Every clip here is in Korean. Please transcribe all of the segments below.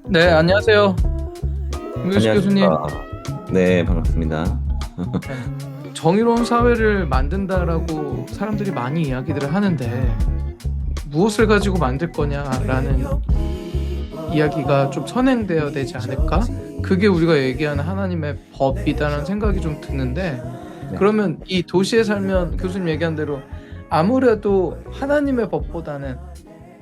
네, 안녕하세요. 김규식 교수님. 안녕하십니까. 네, 반갑습니다. 네. 정의로운 사회를 만든다라고 사람들이 많이 이야기들을 하는데 무엇을 가지고 만들 거냐라는 이야기가 좀 선행되어야 되지 않을까? 그게 우리가 얘기하는 하나님의 법이다라는 생각이 좀 드는데 네, 그러면 이 도시에 살면 교수님 얘기한 대로 아무래도 하나님의 법보다는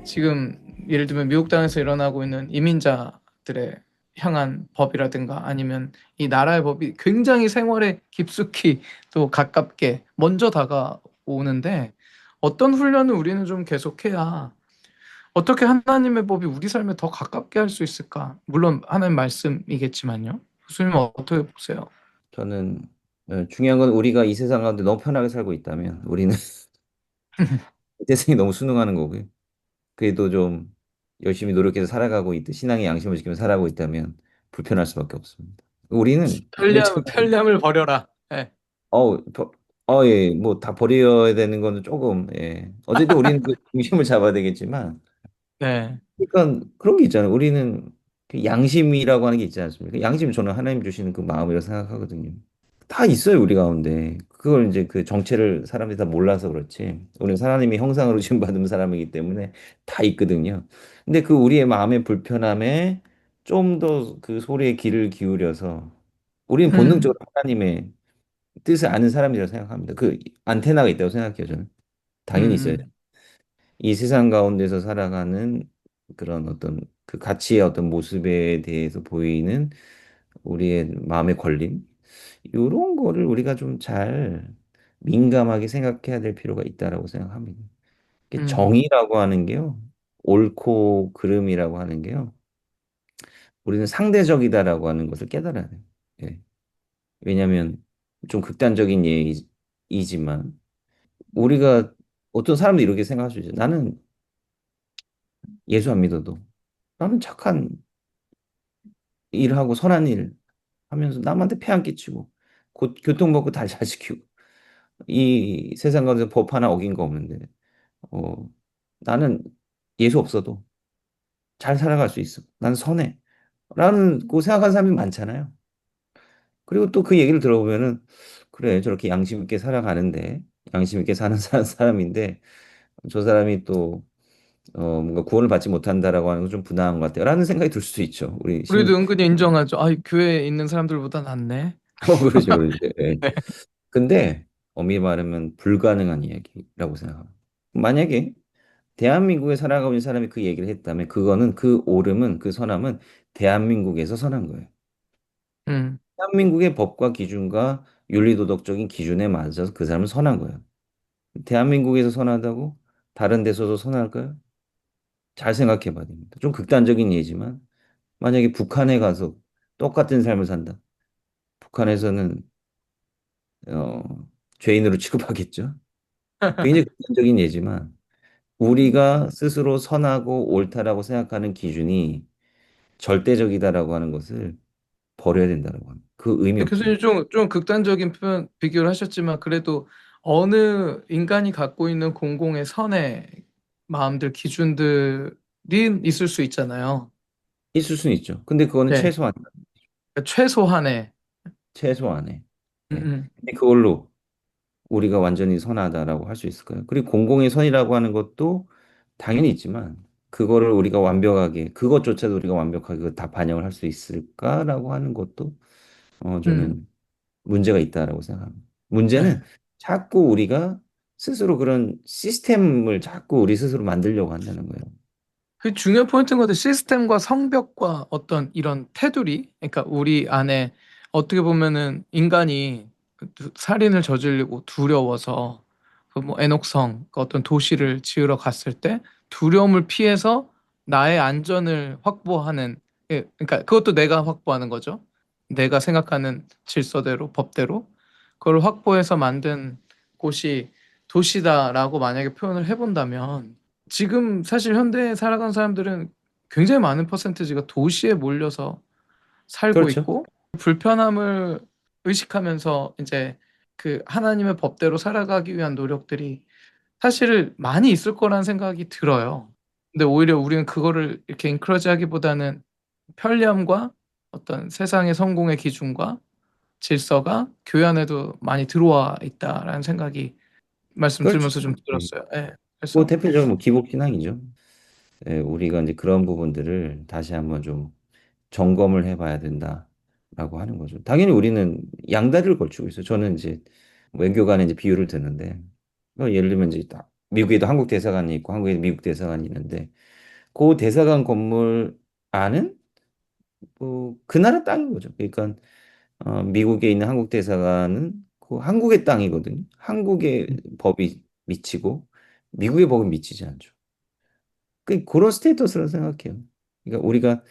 지금 예를 들면 미국 땅에서 일어나고 있는 이민자들의 향한 법이라든가 아니면 이 나라의 법이 굉장히 생활에 깊숙이 또 가깝게 먼저 다가오는데 어떤 훈련을 우리는 좀 계속해야 어떻게 하나님의 법이 우리 삶에 더 가깝게 할 수 있을까? 물론 하나님 말씀이겠지만요. 교수님은 어떻게 보세요? 저는 중요한 건 우리가 이 세상 가운데 너무 편하게 살고 있다면 우리는 이 세상이 너무 순응하는 거고요. 그래도 좀 열심히 노력해서 살아가고 있듯 신앙의 양심을 지키며 살아가고 있다면 불편할 수밖에 없습니다. 우리는 맨 처음에 편리함을 버려라. 네. 어, 예, 뭐 다 버려야 되는 거는 조금 예. 어쨌든 우리는 그 중심을 잡아야 되겠지만 네. 그러니까 그런 게 있잖아요. 우리는 그 양심이라고 하는 게 있지 않습니까? 양심 저는 하나님 주시는 그 마음이라고 생각하거든요. 다 있어요, 우리 가운데. 그걸 이제 그 정체를 사람들이 다 몰라서 그렇지. 우리는 하나님의 형상으로 지음받은 사람이기 때문에 다 있거든요. 근데 그 우리의 마음의 불편함에 좀 더 그 소리에 귀를 기울여서 우리는 음, 본능적으로 하나님의 뜻을 아는 사람이라고 생각합니다. 그 안테나가 있다고 생각해요, 저는. 당연히 있어요. 음, 이 세상 가운데서 살아가는 그런 어떤 그 가치의 어떤 모습에 대해서 보이는 우리의 마음의 걸림, 이런 거를 우리가 좀 잘 민감하게 생각해야 될 필요가 있다라고 생각합니다. 이게 음, 정의라고 하는 게요, 옳고 그름이라고 하는 게요, 우리는 상대적이다라고 하는 것을 깨달아야 돼요. 예. 왜냐하면 좀 극단적인 예이지만 우리가 어떤 사람들이 이렇게 생각할 수 있어요. 나는 예수 안 믿어도 나는 착한 일하고 선한 일 하면서 남한테 폐 안 끼치고 곧 교통법도 다 잘 지키고 이 세상 가운데 법 하나 어긴 거 없는데 어 나는 예수 없어도 잘 살아갈 수 있어. 난 선해. 라는 고 생각하는 사람이 많잖아요. 그리고 또 그 얘기를 들어보면은 그래 저렇게 양심 있게 살아가는데 양심 있게 사는 사람인데 저 사람이 또 뭔가 구원을 받지 못한다라고 하는 건 좀 부당한 것 같아요. 라는 생각이 들 수도 있죠. 우리도 은근히 인정하죠. 아, 교회에 있는 사람들보다 낫네. 그러죠, 그러죠. 예. 근데 엄밀히 말하면 불가능한 이야기라고 생각합니다. 만약에 대한민국에 살아가고 있는 사람이 그 얘기를 했다면 그거는 그 옳음은 그 선함은 대한민국에서 선한 거예요. 음, 대한민국의 법과 기준과 윤리도덕적인 기준에 맞아서 그 사람은 선한 거예요. 대한민국에서 선하다고 다른 데서도 선할까요? 잘 생각해 봐야 됩니다. 좀 극단적인 예지만 만약에 북한에 가서 똑같은 삶을 산다. 북한에서는 어, 죄인으로 취급하겠죠. 굉장히 극단적인 예지만 우리가 스스로 선하고 옳다라고 생각하는 기준이 절대적이다라고 하는 것을 버려야 된다라고 합니다. 그 의미 교수님 없습니다. 좀 극단적인 표현 비교를 하셨지만 그래도 어느 인간이 갖고 있는 공공의 선의 마음들 기준들이 있을 수 있잖아요. 있을 수는 있죠. 근데 그거는 네, 최소한, 그러니까 최소한의 최소한의. 음, 예. 음, 근데 그걸로 우리가 완전히 선하다라고 할 수 있을까요? 그리고 공공의 선이라고 하는 것도 당연히 있지만 그거를 우리가 완벽하게, 그것조차도 우리가 완벽하게 그거 다 반영을 할 수 있을까라고 하는 것도 음, 저는 문제가 있다라고 생각합니다. 네. 문제는 자꾸 우리가 스스로 그런 시스템을 자꾸 우리 스스로 만들려고 한다는 거예요. 그 중요한 포인트인 것 같아요. 시스템과 성벽과 어떤 이런 테두리, 그러니까 우리 안에 어떻게 보면은 인간이 살인을 저지르고 두려워서 그 뭐 애녹성 그 어떤 도시를 지으러 갔을 때 두려움을 피해서 나의 안전을 확보하는 그러니까 그것도 내가 확보하는 거죠. 내가 생각하는 질서대로 법대로 그걸 확보해서 만든 곳이 도시다라고 만약에 표현을 해본다면 지금 사실 현대에 살아가는 사람들은 굉장히 많은 퍼센티지가 도시에 몰려서 살고 그렇죠. 있고 불편함을 의식하면서 이제 그 하나님의 법대로 살아가기 위한 노력들이 사실 많이 있을 거라는 생각이 들어요. 근데 오히려 우리는 그거를 이렇게 인커러지 하기보다는 편리함과 어떤 세상의 성공의 기준과 질서가 교회 안에도 많이 들어와 있다라는 생각이 말씀 그렇죠. 들으면서 좀 예. 들었어요. 예. 뭐 그래서 대표적으로 뭐 기복 신앙이죠. 예, 우리가 이제 그런 부분들을 다시 한번 좀 점검을 해봐야 된다라고 하는 거죠. 당연히 우리는 양다리를 걸치고 있어요. 저는 이제 외교관에 이제 비유를 드는데, 예를 들면 이제 미국에도 한국 대사관이 있고 한국에도 미국 대사관이 있는데, 그 대사관 건물 안은 그 나라 땅인 거죠. 그러니까 미국에 있는 한국 대사관은 그 한국의 땅이거든요. 한국의 법이 미치고 미국의 법은 미치지 않죠. 그런 스테이터스라고 생각해요. 그러니까 우리가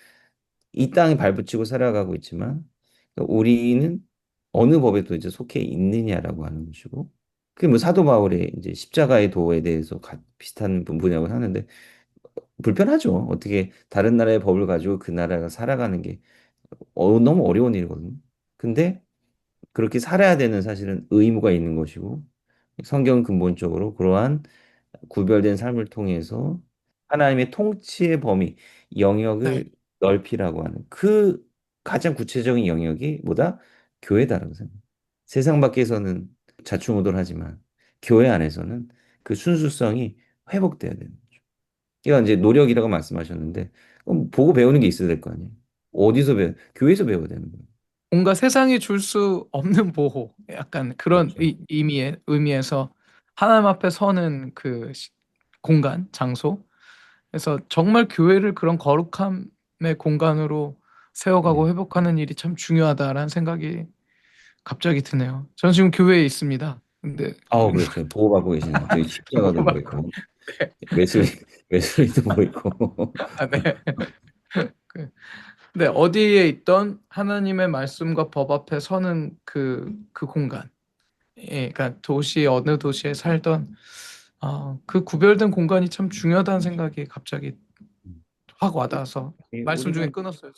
이 땅에 발붙이고 살아가고 있지만 그러니까 우리는 어느 법에도 이제 속해 있느냐라고 하는 것이고 그게 뭐 사도 바울의 이제 십자가의 도에 대해서 비슷한 분이라고 하는데 불편하죠. 어떻게 다른 나라의 법을 가지고 그 나라가 살아가는 게 너무 어려운 일이거든요. 근데 그렇게 살아야 되는 사실은 의무가 있는 것이고 성경은 근본적으로 그러한 구별된 삶을 통해서 하나님의 통치의 범위, 네. 영역을 넓히라고 하는 그 가장 구체적인 영역이 뭐다? 교회다라고 생각해요. 세상 밖에서는 자충우돌하지만 교회 안에서는 그 순수성이 회복돼야 되는 거죠. 이건 이제 노력이라고 말씀하셨는데 그럼 보고 배우는 게 있어야 될 거 아니에요. 어디서 교회에서 배워야 되는 거예요. 뭔가 세상이 줄 수 없는 보호, 약간 그런 그렇죠. 의미에서 하나님 앞에 서는 그 공간, 장소. 그래서 정말 교회를 그런 거룩함의 공간으로 세워가고 네. 회복하는 일이 참 중요하다라는 생각이 갑자기 드네요. 저는 지금 교회에 있습니다. 근데 그렇죠. 보호받고 계시네요. 저희 십자가도 보호받고, 보이고, 네. 웨슬리, 웨슬리도 보이고. 아, 네. 그, 네, 어디에 있던 하나님의 말씀과 법 앞에 서는 그 공간. 예, 그러니까 도시 어느 도시에 살던 그 구별된 공간이 참 중요하다는 생각이 갑자기 확 와닿아서 말씀 우리가 중에 끊었어요.